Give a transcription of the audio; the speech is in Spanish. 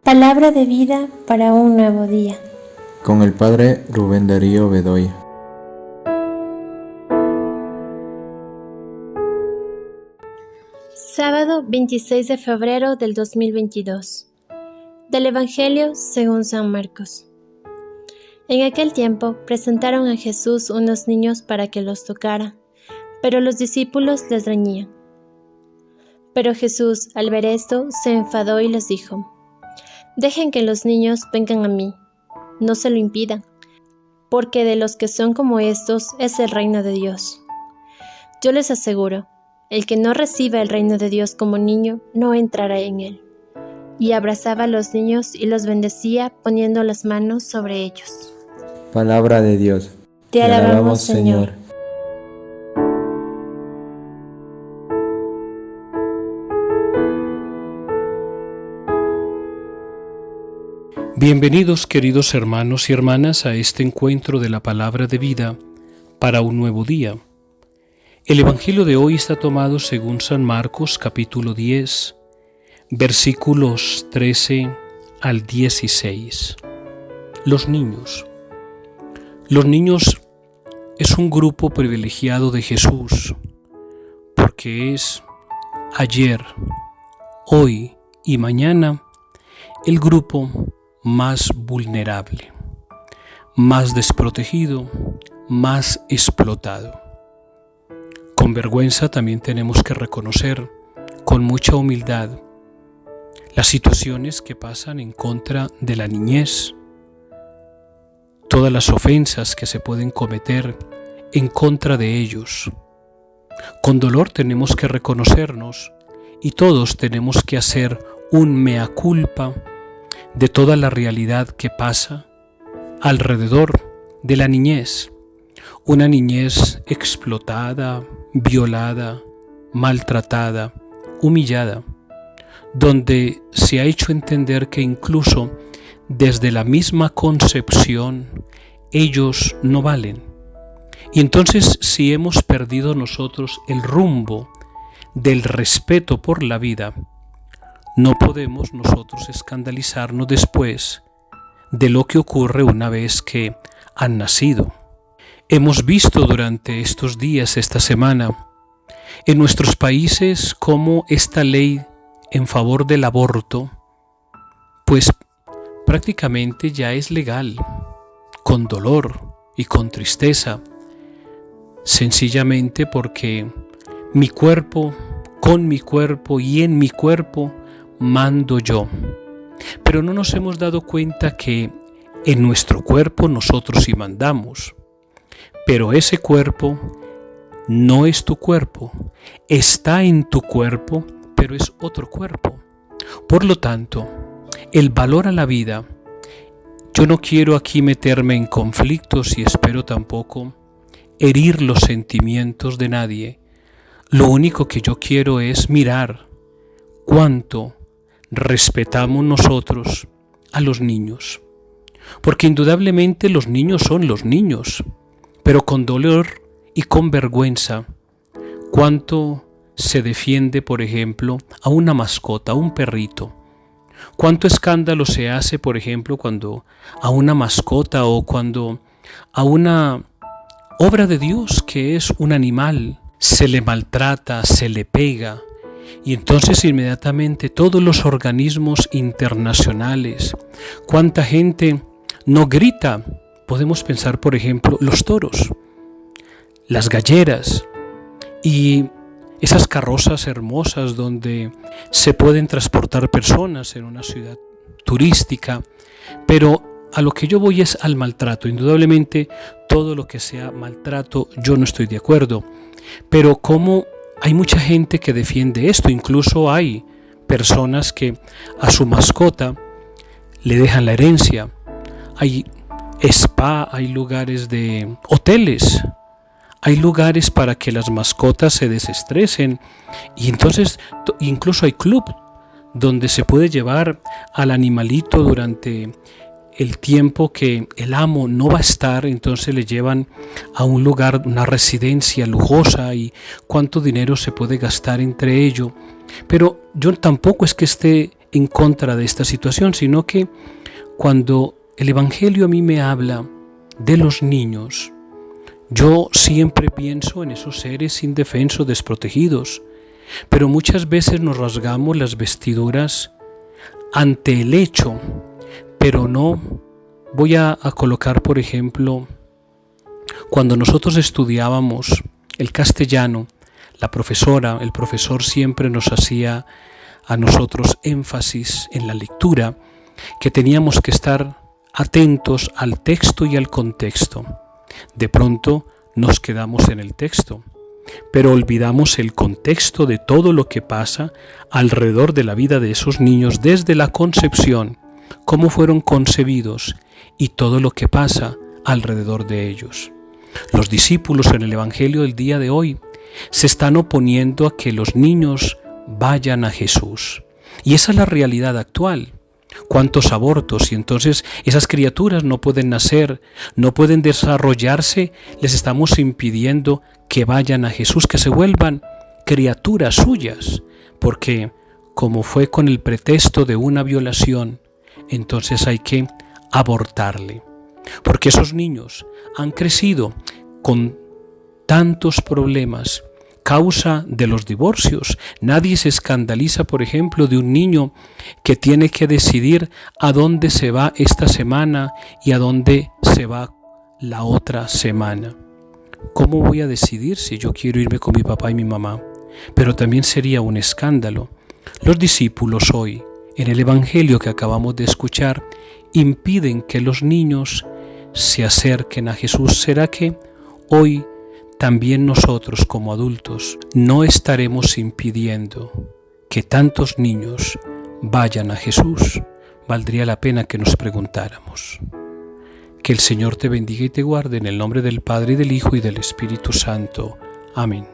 Palabra de vida para un nuevo día. Con el Padre Rubén Darío Bedoya. Sábado 26 de febrero del 2022. Del Evangelio según San Marcos. En aquel tiempo presentaron a Jesús unos niños para que los tocara, pero los discípulos les reñían. Pero Jesús, al ver esto, se enfadó y les dijo: Dejen que los niños vengan a mí, no se lo impidan, porque de los que son como estos es el reino de Dios. Yo les aseguro, el que no reciba el reino de Dios como niño, no entrará en él. Y abrazaba a los niños y los bendecía poniendo las manos sobre ellos. Palabra de Dios. Te alabamos, Señor. Bienvenidos, queridos hermanos y hermanas, a este encuentro de la palabra de vida para un nuevo día. El Evangelio de hoy está tomado según San Marcos, capítulo 10, versículos 13 al 16. Los niños. Los niños es un grupo privilegiado de Jesús, porque es ayer, hoy y mañana el grupo más vulnerable, más desprotegido, más explotado. Con vergüenza también tenemos que reconocer, con mucha humildad, las situaciones que pasan en contra de la niñez, todas las ofensas que se pueden cometer en contra de ellos. Con dolor tenemos que reconocernos y todos tenemos que hacer un mea culpa de toda la realidad que pasa alrededor de la niñez. Una niñez explotada, violada, maltratada, humillada, donde se ha hecho entender que incluso desde la misma concepción ellos no valen. Y entonces, si hemos perdido nosotros el rumbo del respeto por la vida, no podemos nosotros escandalizarnos después de lo que ocurre una vez que han nacido. Hemos visto durante estos días, esta semana, en nuestros países cómo esta ley en favor del aborto, pues prácticamente ya es legal, con dolor y con tristeza, sencillamente porque mi cuerpo, con mi cuerpo y en mi cuerpo, mando yo. Pero no nos hemos dado cuenta que en nuestro cuerpo nosotros sí mandamos. Pero ese cuerpo no es tu cuerpo. Está en tu cuerpo, pero es otro cuerpo. Por lo tanto, el valor a la vida, yo no quiero aquí meterme en conflictos y espero tampoco herir los sentimientos de nadie. Lo único que yo quiero es mirar cuánto respetamos nosotros a los niños, porque indudablemente los niños son los niños, pero con dolor y con vergüenza, cuánto se defiende, por ejemplo, a una mascota, a un perrito, cuánto escándalo se hace, por ejemplo, cuando a una mascota o cuando a una obra de Dios que es un animal se le maltrata, se le pega. Y entonces inmediatamente todos los organismos internacionales, cuánta gente no grita. Podemos pensar, por ejemplo, los toros, las galleras y esas carrozas hermosas donde se pueden transportar personas en una ciudad turística. Pero a lo que yo voy es al maltrato. Indudablemente todo lo que sea maltrato yo no estoy de acuerdo. Pero como hay mucha gente que defiende esto, incluso hay personas que a su mascota le dejan la herencia. Hay spa, hay lugares de hoteles, hay lugares para que las mascotas se desestresen y entonces incluso hay club donde se puede llevar al animalito durante el tiempo que el amo no va a estar, entonces le llevan a un lugar, una residencia lujosa y cuánto dinero se puede gastar entre ello. Pero yo tampoco es que esté en contra de esta situación, sino que cuando el Evangelio a mí me habla de los niños, yo siempre pienso en esos seres indefensos, desprotegidos, pero muchas veces nos rasgamos las vestiduras ante el hecho, pero no. Voy a colocar, por ejemplo, cuando nosotros estudiábamos el castellano, la profesora, el profesor siempre nos hacía a nosotros énfasis en la lectura, que teníamos que estar atentos al texto y al contexto. De pronto nos quedamos en el texto, pero olvidamos el contexto de todo lo que pasa alrededor de la vida de esos niños desde la concepción, cómo fueron concebidos y todo lo que pasa alrededor de ellos. Los discípulos en el Evangelio del día de hoy se están oponiendo a que los niños vayan a Jesús. Y esa es la realidad actual. ¿Cuántos abortos? Y entonces esas criaturas no pueden nacer, no pueden desarrollarse, les estamos impidiendo que vayan a Jesús, que se vuelvan criaturas suyas, porque como fue con el pretexto de una violación, entonces hay que abortarle, porque esos niños han crecido con tantos problemas, causa de los divorcios. Nadie se escandaliza, por ejemplo, de un niño que tiene que decidir a dónde se va esta semana y a dónde se va la otra semana. ¿Cómo voy a decidir si yo quiero irme con mi papá y mi mamá? Pero también sería un escándalo. Los discípulos hoy, en el Evangelio que acabamos de escuchar, impiden que los niños se acerquen a Jesús. ¿Será que hoy también nosotros como adultos no estaremos impidiendo que tantos niños vayan a Jesús? Valdría la pena que nos preguntáramos. Que el Señor te bendiga y te guarde en el nombre del Padre, y del Hijo, y del Espíritu Santo. Amén.